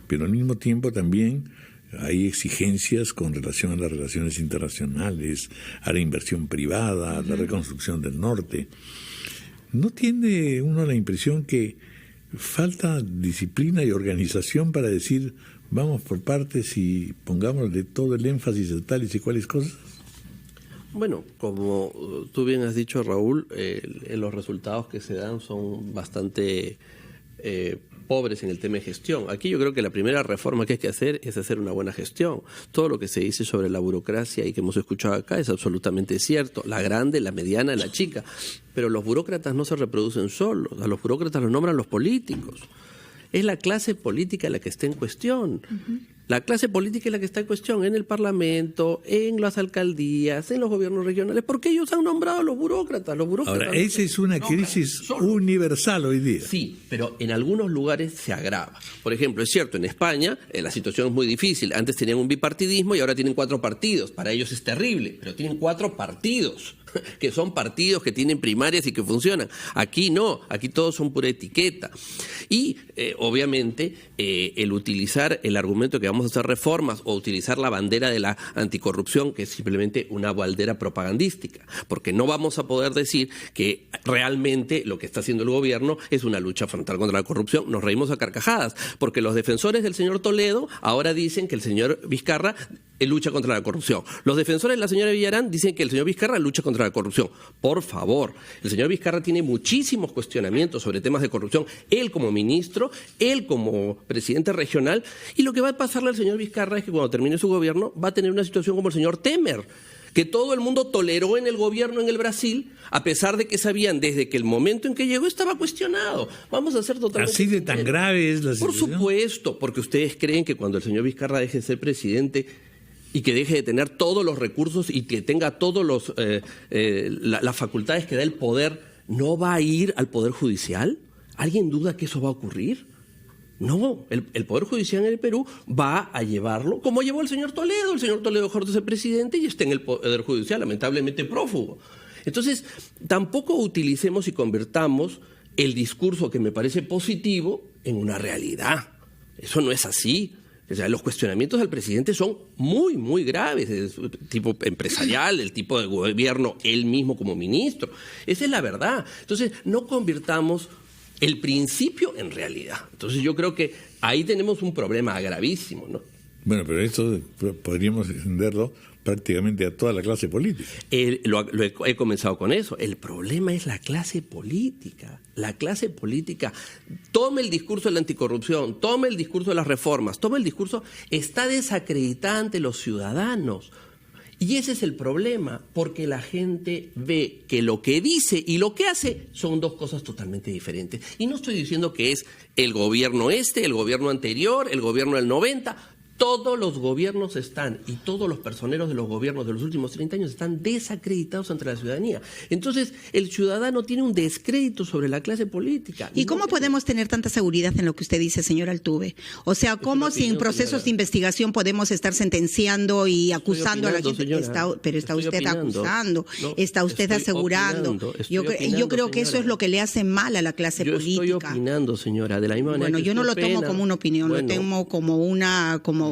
Pero al mismo tiempo también hay exigencias con relación a las relaciones internacionales, a la inversión privada, a la reconstrucción del norte. ¿No tiene uno la impresión que falta disciplina y organización para decir vamos por partes y pongámosle todo el énfasis en tales y cuales cosas? Bueno, como tú bien has dicho, Raúl, los resultados que se dan son bastante pobres en el tema de gestión. Aquí yo creo que la primera reforma que hay que hacer es hacer una buena gestión. Todo lo que se dice sobre la burocracia y que hemos escuchado acá es absolutamente cierto. La grande, la mediana, la chica. Pero los burócratas no se reproducen solos. A los burócratas los nombran los políticos. Es la clase política la que está en cuestión. La clase política es la que está en cuestión en el Parlamento, en las alcaldías, en los gobiernos regionales, porque ellos han nombrado a los burócratas. Ahora, esa es una crisis universal hoy día. Sí, pero en algunos lugares se agrava. Por ejemplo, es cierto, en España la situación es muy difícil. Antes tenían un bipartidismo y ahora tienen 4 partidos. Para ellos es terrible, pero tienen 4 partidos, que son partidos que tienen primarias y que funcionan. Aquí no, aquí todos son pura etiqueta. Y obviamente el utilizar el argumento que vamos a hacer reformas o utilizar la bandera de la anticorrupción, que es simplemente una bandera propagandística, porque no vamos a poder decir que realmente lo que está haciendo el gobierno es una lucha frontal contra la corrupción. Nos reímos a carcajadas, porque los defensores del señor Toledo ahora dicen que el señor Vizcarra lucha contra la corrupción. Los defensores de la señora Villarán dicen que el señor Vizcarra lucha contra la corrupción. Por favor, el señor Vizcarra tiene muchísimos cuestionamientos sobre temas de corrupción, él como ministro, él como presidente regional, y lo que va a pasarle al señor Vizcarra es que cuando termine su gobierno va a tener una situación como el señor Temer, que todo el mundo toleró en el gobierno en el Brasil, a pesar de que sabían desde que el momento en que llegó estaba cuestionado. Vamos a ser totalmente... ¿Así de tan grave es la situación? Por supuesto, porque ustedes creen que cuando el señor Vizcarra deje de ser presidente y que deje de tener todos los recursos y que tenga todas las facultades que da el poder, ¿no va a ir al Poder Judicial? ¿Alguien duda que eso va a ocurrir? No, el Poder Judicial en el Perú va a llevarlo, como llevó el señor Toledo. El señor Toledo dejó de ser presidente y está en el Poder Judicial, lamentablemente prófugo. Entonces, tampoco utilicemos y convertamos el discurso que me parece positivo en una realidad. Eso no es así. O sea, los cuestionamientos al presidente son muy, muy graves, del tipo empresarial, del tipo de gobierno, él mismo como ministro. Esa es la verdad. Entonces, no convirtamos el principio en realidad. Entonces, yo creo que ahí tenemos un problema gravísimo, ¿no? Bueno, pero esto podríamos extenderlo prácticamente a toda la clase política. He comenzado con eso. El problema es la clase política. La clase política toma el discurso de la anticorrupción, toma el discurso de las reformas, toma el discurso, está desacreditada ante los ciudadanos. Y ese es el problema, porque la gente ve que lo que dice y lo que hace son 2 cosas totalmente diferentes. Y no estoy diciendo que es el gobierno el gobierno anterior, el gobierno del 90. Todos los gobiernos están, y todos los personeros de los gobiernos de los últimos 30 años están desacreditados ante la ciudadanía. Entonces, el ciudadano tiene un descrédito sobre la clase política. ¿Y cómo podemos tener tanta seguridad en lo que usted dice, señor Altuve? O sea, ¿cómo sin procesos de investigación podemos estar sentenciando y acusando a la gente? Pero está usted acusando, está usted asegurando. Yo creo que eso es lo que le hace mal a la clase política. Yo estoy opinando, señora, de la misma manera. Bueno, yo no lo tomo como una opinión, lo tomo como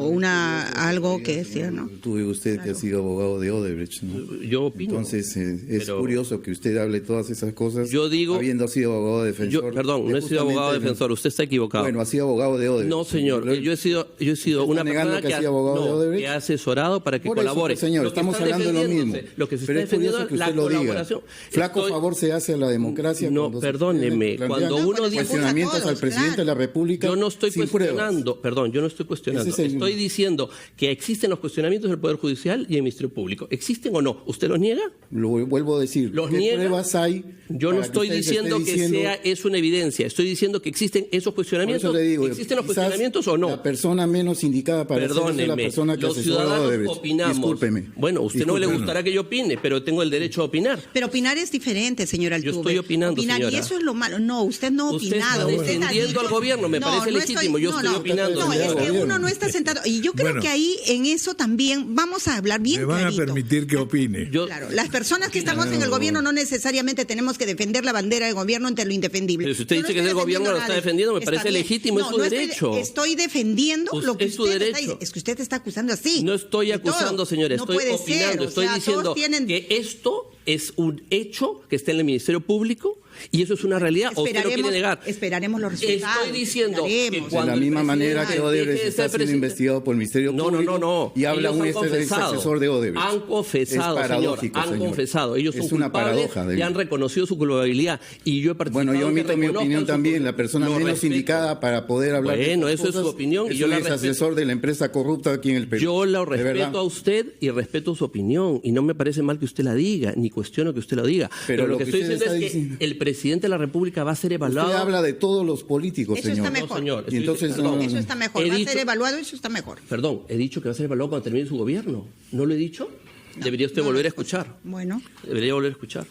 algo que decía, ¿no? Tuve usted que ha sido abogado de Odebrecht, ¿no? Yo opino. Entonces, es curioso que usted hable todas esas cosas habiendo sido abogado defensor. Perdón, no he sido abogado defensor, usted está equivocado. Bueno, ha sido abogado de Odebrecht. No, señor, yo he sido una persona que ha asesorado para que colabore. Señor, estamos hablando de lo mismo. Lo que se está defendiendo es la colaboración. Flaco favor se hace a la democracia. No, perdóneme, cuando uno dice cuestionamientos al presidente de la República. Yo no estoy cuestionando, perdón, yo no estoy cuestionando. Estoy diciendo que existen los cuestionamientos del Poder Judicial y el Ministerio Público. ¿Existen o no? ¿Usted los niega? Lo vuelvo a decir. ¿Los ¿Qué niega? pruebas hay? Yo no estoy diciendo que es una evidencia. Estoy diciendo que existen esos cuestionamientos. Por eso le digo, ¿existen los cuestionamientos o no? La persona menos indicada para hacer eso es la persona que los ciudadanos opinamos. Discúlpeme. Bueno, a usted no le gustará que yo opine, pero tengo el derecho a opinar. Pero opinar es diferente, señora Altuve. Yo estoy opinando, señora. Y eso es lo malo. No, usted no ha opinado. Usted está defendiendo al gobierno, me parece legítimo. Yo estoy opinando. No, es que uno no está sentado. Y yo creo que ahí, en eso también, vamos a hablar bien clarito. Me van a permitir que opine. Claro, las personas que estamos en el gobierno no necesariamente tenemos que defender la bandera del gobierno ante lo indefendible. Pero si usted dice que es del gobierno lo está defendiendo, me parece legítimo, es su derecho. Estoy defendiendo lo que usted está diciendo. Es que usted está acusando así. No estoy acusando, señora, estoy opinando. Estoy diciendo que esto es un hecho que está en el Ministerio Público y eso es una realidad. ¿O usted lo quiere negar? Esperaremos los resultados. Estoy diciendo que cuando de la misma manera que Odebrecht está siendo investigado por el Ministerio Público. No. Y habla un asesor de Odebrecht. Han confesado, señor. Han confesado. Ellos son culpables y han reconocido su culpabilidad. Y yo he participado. Bueno, yo emito mi opinión también. La persona menos indicada para poder hablar. Bueno, eso es su opinión. Y yo es asesor de la empresa corrupta aquí en el Perú. Yo la respeto a usted y respeto su opinión. Y no me parece mal que usted la diga, ni cuestiono que usted lo diga. Pero lo que estoy diciendo es que el presidente de la República va a ser evaluado. Usted habla de todos los políticos, eso señor. Está mejor. No, señor. Y entonces, eso está mejor. Va a ser evaluado, eso está mejor. Perdón, he dicho que va a ser evaluado cuando termine su gobierno. ¿No lo he dicho? Debería usted volver a escuchar. Bueno. Debería volver a escuchar.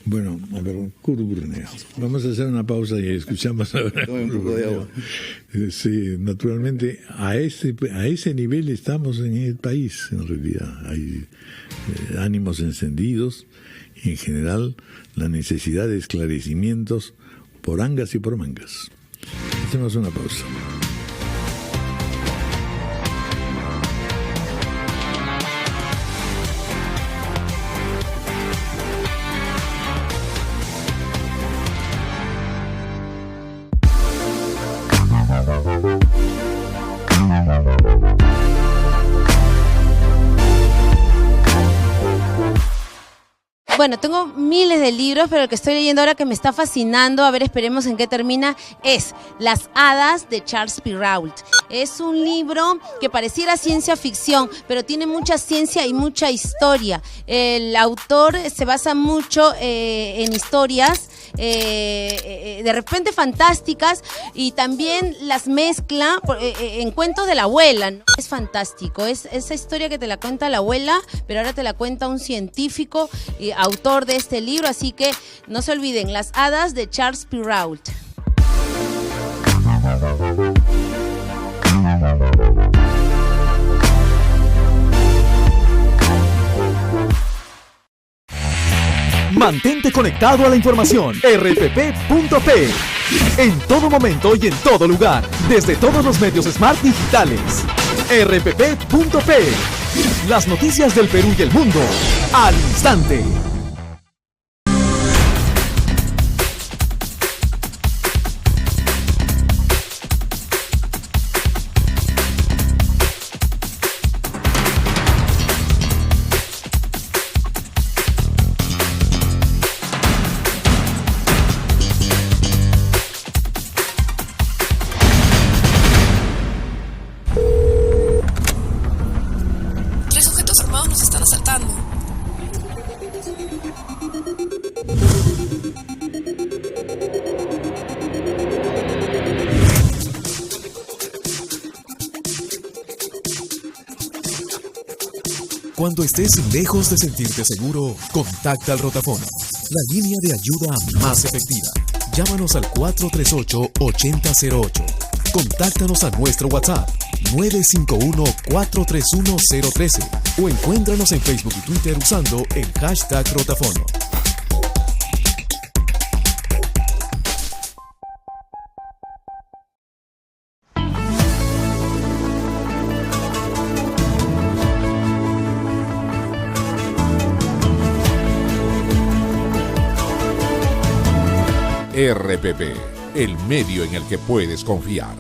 Bueno, a ver, Kurt Bruneo. Vamos a hacer una pausa y escuchamos ahora. Un poco de agua. Sí, naturalmente, a ese nivel estamos en el país, en realidad. Hay ánimos encendidos y, en general, la necesidad de esclarecimientos por angas y por mangas. Hacemos una pausa. Bueno, tengo miles de libros, pero el que estoy leyendo ahora que me está fascinando, a ver, esperemos en qué termina, es Las Hadas de Charles Perrault. Es un libro que pareciera ciencia ficción, pero tiene mucha ciencia y mucha historia. El autor se basa mucho en historias de repente fantásticas y también las mezcla en cuentos de la abuela, ¿no? Es fantástico, es esa historia que te la cuenta la abuela, pero ahora te la cuenta un científico autor de este libro, así que no se olviden, Las Hadas de Charles Perrault. Mantente conectado a la información. rpp.p. En todo momento y en todo lugar, desde todos los medios Smart digitales. rpp.p. Las noticias del Perú y el mundo al instante. Cuando estés lejos de sentirte seguro, contacta al rotafono, la línea de ayuda más efectiva. Llámanos al 438-8008. Contáctanos a nuestro WhatsApp 951-431-013 o encuéntranos en Facebook y Twitter usando el hashtag rotafono. RPP, el medio en el que puedes confiar.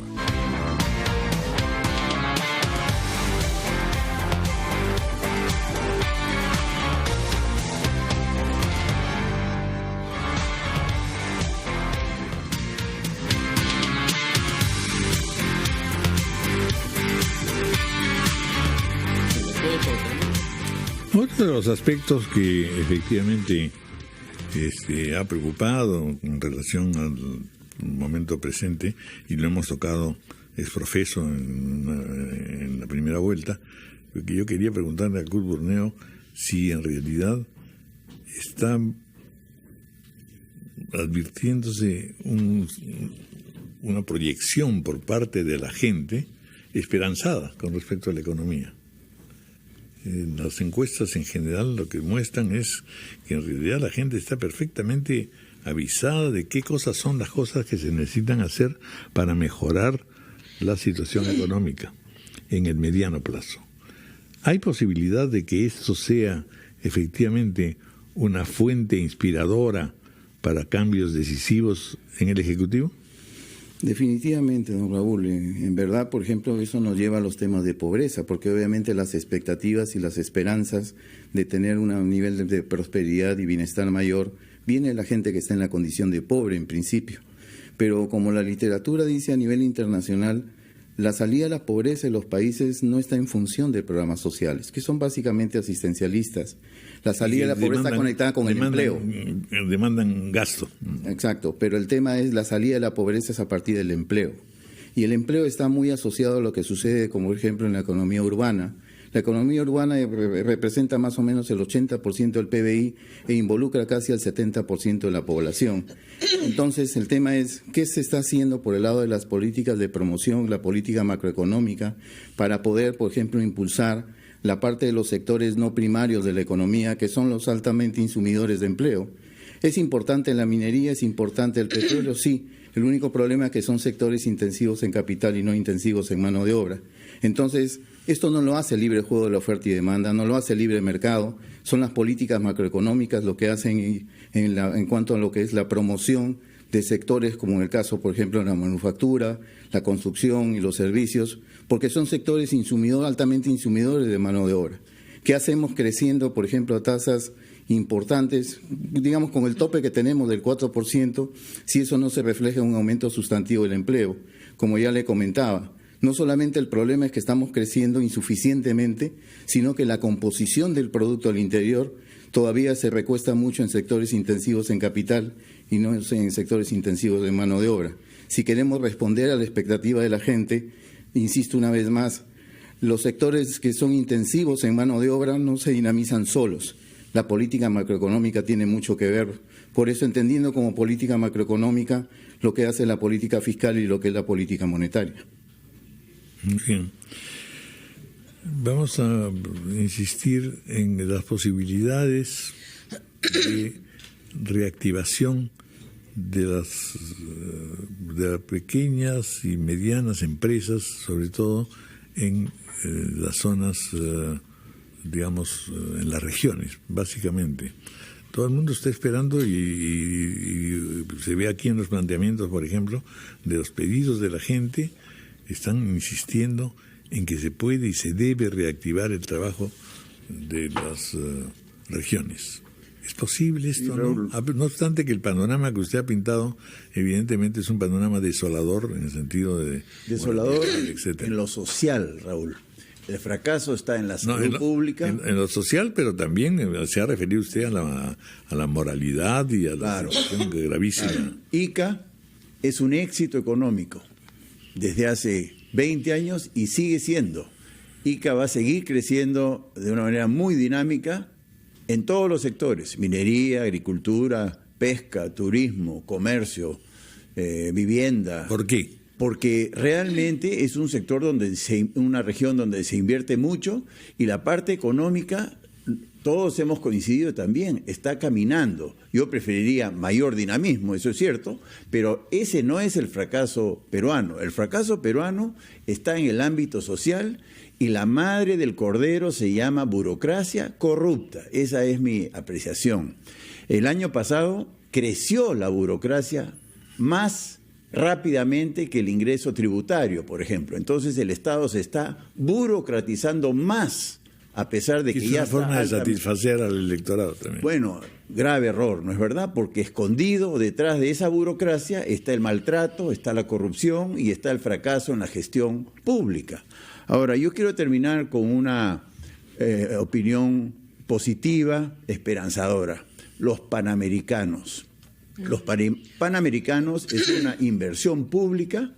Otro de los aspectos que efectivamente ha preocupado en relación al momento presente, y lo hemos tocado exprofeso en la primera vuelta, porque yo quería preguntarle a Kurt Burneo si en realidad está advirtiéndose una proyección por parte de la gente esperanzada con respecto a la economía. Las encuestas en general lo que muestran es que en realidad la gente está perfectamente avisada de qué cosas son las cosas que se necesitan hacer para mejorar la situación económica en el mediano plazo. ¿Hay posibilidad de que esto sea efectivamente una fuente inspiradora para cambios decisivos en el Ejecutivo? Definitivamente, don Raúl. En verdad, por ejemplo, eso nos lleva a los temas de pobreza, porque obviamente las expectativas y las esperanzas de tener un nivel de prosperidad y bienestar mayor viene de la gente que está en la condición de pobre en principio. Pero como la literatura dice a nivel internacional, la salida de la pobreza en los países no está en función de programas sociales, que son básicamente asistencialistas. La salida de la pobreza está conectada con el empleo. Demandan gasto. Exacto, pero el tema es la salida de la pobreza es a partir del empleo. Y el empleo está muy asociado a lo que sucede, como por ejemplo, en la economía urbana. La economía urbana representa más o menos el 80% del PBI e involucra casi al 70% de la población. Entonces, el tema es, ¿qué se está haciendo por el lado de las políticas de promoción, la política macroeconómica, para poder, por ejemplo, impulsar la parte de los sectores no primarios de la economía, que son los altamente insumidores de empleo? ¿Es importante la minería? ¿Es importante el petróleo? Sí. El único problema es que son sectores intensivos en capital y no intensivos en mano de obra. Entonces, esto no lo hace el libre juego de la oferta y demanda, no lo hace el libre mercado, son las políticas macroeconómicas lo que hacen en cuanto a lo que es la promoción de sectores como en el caso, por ejemplo, de la manufactura, la construcción y los servicios, porque son sectores altamente insumidores de mano de obra. ¿Qué hacemos creciendo, por ejemplo, a tasas importantes, digamos con el tope que tenemos del 4%, si eso no se refleja en un aumento sustantivo del empleo? Como ya le comentaba, no solamente el problema es que estamos creciendo insuficientemente, sino que la composición del producto al interior todavía se recuesta mucho en sectores intensivos en capital y no en sectores intensivos de mano de obra. Si queremos responder a la expectativa de la gente, insisto una vez más, los sectores que son intensivos en mano de obra no se dinamizan solos. La política macroeconómica tiene mucho que ver. Por eso, entendiendo como política macroeconómica lo que hace la política fiscal y lo que es la política monetaria. Bien. Vamos a insistir en las posibilidades de reactivación de las pequeñas y medianas empresas, sobre todo en las zonas, digamos, en las regiones, básicamente. Todo el mundo está esperando y se ve aquí en los planteamientos, por ejemplo, de los pedidos de la gente. Están insistiendo en que se puede y se debe reactivar el trabajo de las regiones. ¿Es posible esto? No obstante que el panorama que usted ha pintado evidentemente es un panorama desolador en el sentido de... Desolador en lo social, Raúl. El fracaso está en la salud pública. En lo social, pero también se ha referido usted a la moralidad y a la situación gravísima. Claro. ICA es un éxito económico desde hace 20 años y sigue siendo. ICA va a seguir creciendo de una manera muy dinámica en todos los sectores: minería, agricultura, pesca, turismo, comercio, vivienda. ¿Por qué? Porque realmente es un sector una región donde se invierte mucho y la parte económica, todos hemos coincidido también, está caminando. Yo preferiría mayor dinamismo, eso es cierto, pero ese no es el fracaso peruano. El fracaso peruano está en el ámbito social y la madre del cordero se llama burocracia corrupta. Esa es mi apreciación. El año pasado creció la burocracia más rápidamente que el ingreso tributario, por ejemplo. Entonces el Estado se está burocratizando más, a pesar de que ya es una forma de satisfacer al electorado también. Bueno, grave error, ¿no es verdad? Porque escondido detrás de esa burocracia está el maltrato, está la corrupción y está el fracaso en la gestión pública. Ahora, yo quiero terminar con una opinión positiva, esperanzadora. Los Panamericanos. Los Panamericanos es una inversión pública,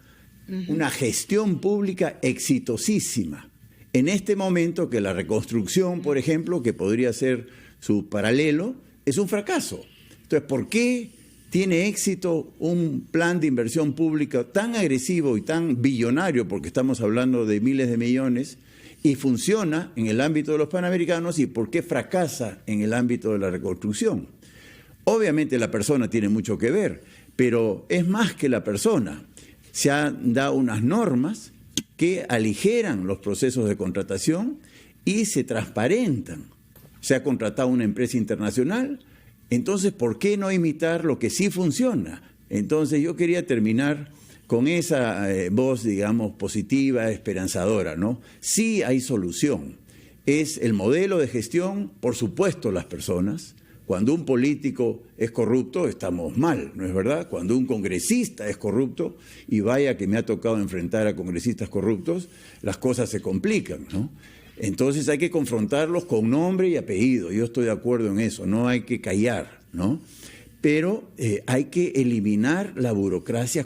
una gestión pública exitosísima. En este momento que la reconstrucción, por ejemplo, que podría ser su paralelo, es un fracaso. Entonces, ¿por qué tiene éxito un plan de inversión pública tan agresivo y tan billonario, porque estamos hablando de miles de millones, y funciona en el ámbito de los Panamericanos, y por qué fracasa en el ámbito de la reconstrucción? Obviamente la persona tiene mucho que ver, pero es más que la persona. Se han dado unas normas que aligeran los procesos de contratación y se transparentan. Se ha contratado una empresa internacional, entonces ¿por qué no imitar lo que sí funciona? Entonces yo quería terminar con esa voz, digamos, positiva, esperanzadora, ¿no? Sí hay solución. Es el modelo de gestión, por supuesto las personas. Cuando un político es corrupto, estamos mal, ¿no es verdad? Cuando un congresista es corrupto, y vaya que me ha tocado enfrentar a congresistas corruptos, las cosas se complican, ¿no? Entonces hay que confrontarlos con nombre y apellido. Yo estoy de acuerdo en eso, no hay que callar, ¿no? Pero hay que eliminar la burocracia